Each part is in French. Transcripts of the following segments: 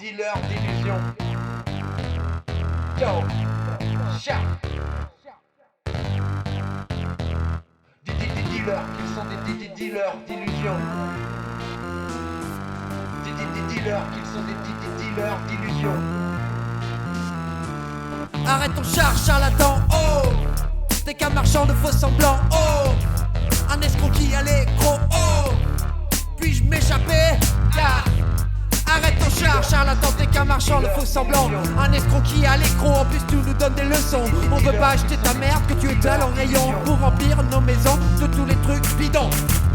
dealers d'illusions. Yo, chat. Des dealers qui sont des dealers d'illusions. Des dealers qui sont des dealers d'illusions. Arrête ton char, charlatan, oh. T'es qu'un marchand de faux semblants, oh. Un escroc qui a l'écro, oh. Puis-je m'échapper, car arrête ton char, charlatan, t'es qu'un marchand de faux semblants. Un escroc qui a l'écro, en plus tu nous donnes des leçons. On veut pas acheter ta merde que tu étales en rayon pour remplir nos maisons de tous les trucs bidons.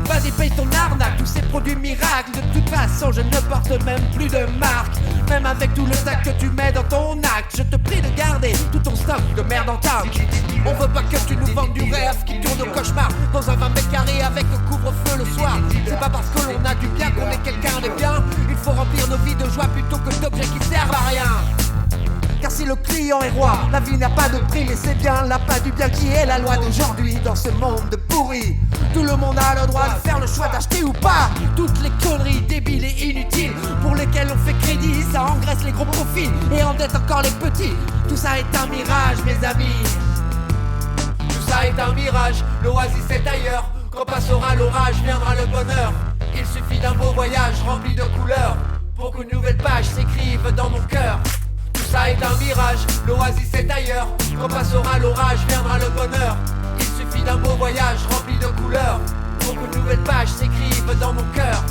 Vas-y paye ton arnaque, tous ces produits miracles. De toute façon je ne porte même plus de marque. Même avec tout le sac que tu mets dans ton acte, je te prie de garder tout ton stock de merde en tac. On veut pas que tu nous vendes du rêve qui tourne au cauchemar dans un 20 mètres carrés avec le couvre-feu le soir. C'est pas parce que l'on a du bien qu'on est quelqu'un de bien. Il faut remplir nos vies de joie plutôt que d'objets qui servent à rien. Car si le client est roi, la vie n'a pas de prix. Mais c'est bien l'appât du bien qui est la loi d'aujourd'hui. Dans ce monde pourri, tout le monde a le droit de faire le choix d'acheter ou pas toutes les conneries débiles et inutiles pour lesquelles on fait crédit. Ça engraisse les gros profits et endette encore les petits. Tout ça est un mirage mes amis. Tout ça est un mirage, l'oasis est ailleurs. Quand passera l'orage, viendra le bonheur. Il suffit d'un beau voyage rempli de couleurs pour qu'une nouvelle page s'écrive dans mon cœur. Tout ça est un mirage, l'oasis est ailleurs. Quand passera l'orage, viendra le bonheur. Il suffit d'un beau voyage rempli de couleurs pour qu'une nouvelle page s'écrive dans mon cœur.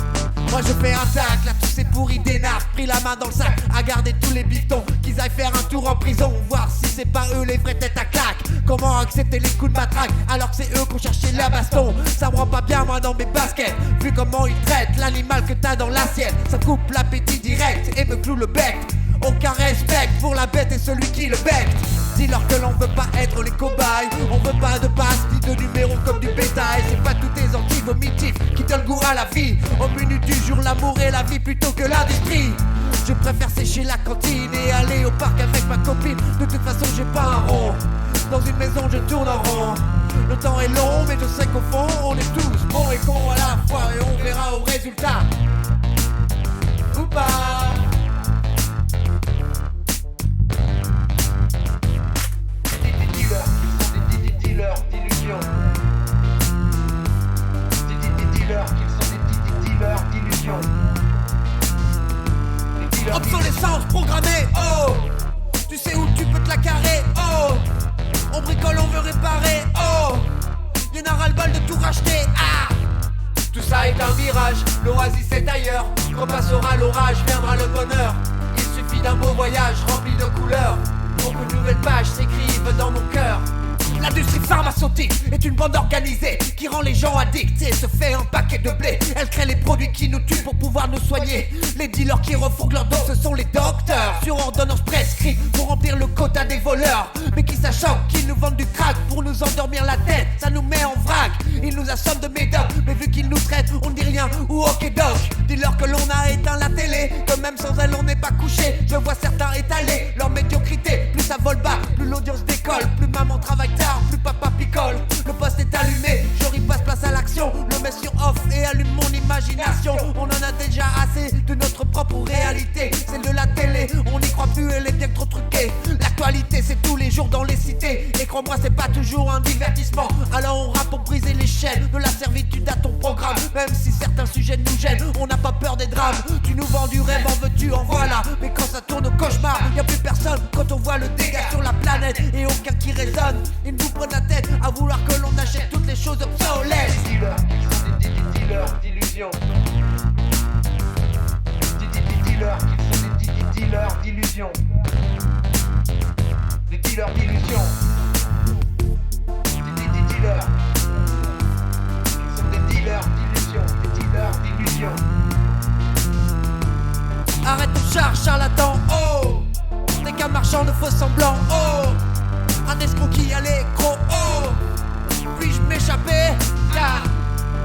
Moi je fais un tac, là tous ces pourris d'énarques. Pris la main dans le sac, à garder tous les bifetons. Qu'ils aillent faire un tour en prison, voir si c'est pas eux les vraies têtes à claque. Comment accepter les coups de matraque alors que c'est eux qui ont cherché la baston. Ça me rend pas bien moi dans mes baskets. Vu comment ils traitent l'animal que t'as dans l'assiette. Ça coupe l'appétit direct et me cloue le bec. Aucun respect pour la bête et celui qui le becque. Dis-leur que l'on veut pas être les cobayes. On veut pas de passe ni de numéros comme du bétail. C'est pas tous tes anti-vomitifs qui donnent goût à la vie. Au menu du jour l'amour et la vie plutôt que l'industrie. Je préfère sécher la cantine et aller au parc avec ma copine. De toute façon j'ai pas un rond. Dans une maison je tourne en rond. Le temps est long mais je sais qu'au fond on est tous bons et cons à la fois. Et on verra au résultat. Ou pas. D'illusions. Des dealers qui sont des dealers d'illusions. Obsolescence programmée, oh. Tu sais où tu peux te la carrer, oh. On bricole, on veut réparer, oh. Y'en a ras-le-bol de tout racheter, ah. Tout ça est un mirage, l'oasis est ailleurs. Quand passera l'orage, viendra le bonheur. Il suffit d'un beau voyage rempli de couleurs pour qu'une nouvelle page s'écrive dans mon cœur. L'industrie pharmaceutique est une bande organisée qui rend les gens addicts et se fait un paquet de blé. Elle crée les produits qui nous tuent pour pouvoir nous soigner. Les dealers qui refourguent leur dos, ce sont les docteurs sur ordonnance prescrite pour remplir le quota des voleurs. Mais qui s'achoquent, qu'ils nous vendent du crack pour nous endormir la tête, ça nous met en vrac. Ils nous assomment de médocs, mais vu qu'ils nous traitent, on ne dit rien ou ok doc. Dis-leur que l'on a éteint la télé, que même sans elle on n'est pas couché. Je vois certains étaler leur médiocrité. Plus ça vole bas, plus l'audience décolle. Plus maman travaille tard, plus papa picole. Le poste est allumé, je ripasse place à l'action. Le mets sur off et allume mon imagination. On en a déjà assez de notre propre réalité. Celle de la télé, on n'y croit plus, elle est bien trop truquée. L'actualité c'est tous les jours dans les cités. Et crois-moi c'est pas toujours un divertissement. Alors on rappe pour briser les chaînes de la servitude à ton programme. Même si certains sujets nous gênent, on n'a pas peur des drames. Tu nous vends du rêve, en veux-tu, en voilà. Mais quand ça tourne au cauchemar, y'a plus personne. Quand on voit le dégât sur la planète et aucun qui résonne. Ils nous prennent la tête à vouloir que l'on achète toutes les choses obsolètes. Des dealers qui sont des dealers d'illusions. Des dealers qui sont des dealers d'illusions. Des dealers d'illusions. Des dealers qui sont des dealers d'illusions. Des dealers d'illusions. Arrête ton char, charlatan, oh. T'es qu'un marchand de faux semblants, oh. Un escroc qui a l'écro, oh. Puis-je m'échapper, car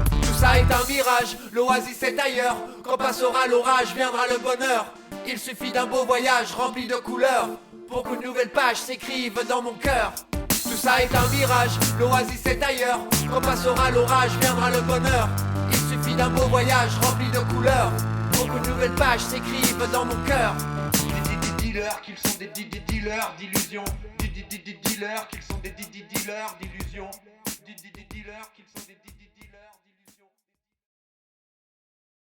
tout ça est un mirage, l'oasis est ailleurs. Quand passera l'orage, viendra le bonheur. Il suffit d'un beau voyage rempli de couleurs pour qu'une nouvelle page s'écrive dans mon cœur. Tout ça est un mirage, l'oasis est ailleurs. Quand passera l'orage, viendra le bonheur. Il suffit d'un beau voyage rempli de couleurs pour qu'une nouvelle page s'écrive dans mon cœur. dealers, qu'ils sont des dealers d'illusions. Dealers, qu'ils sont des dealers d'illusions. Dealers, qu'ils sont des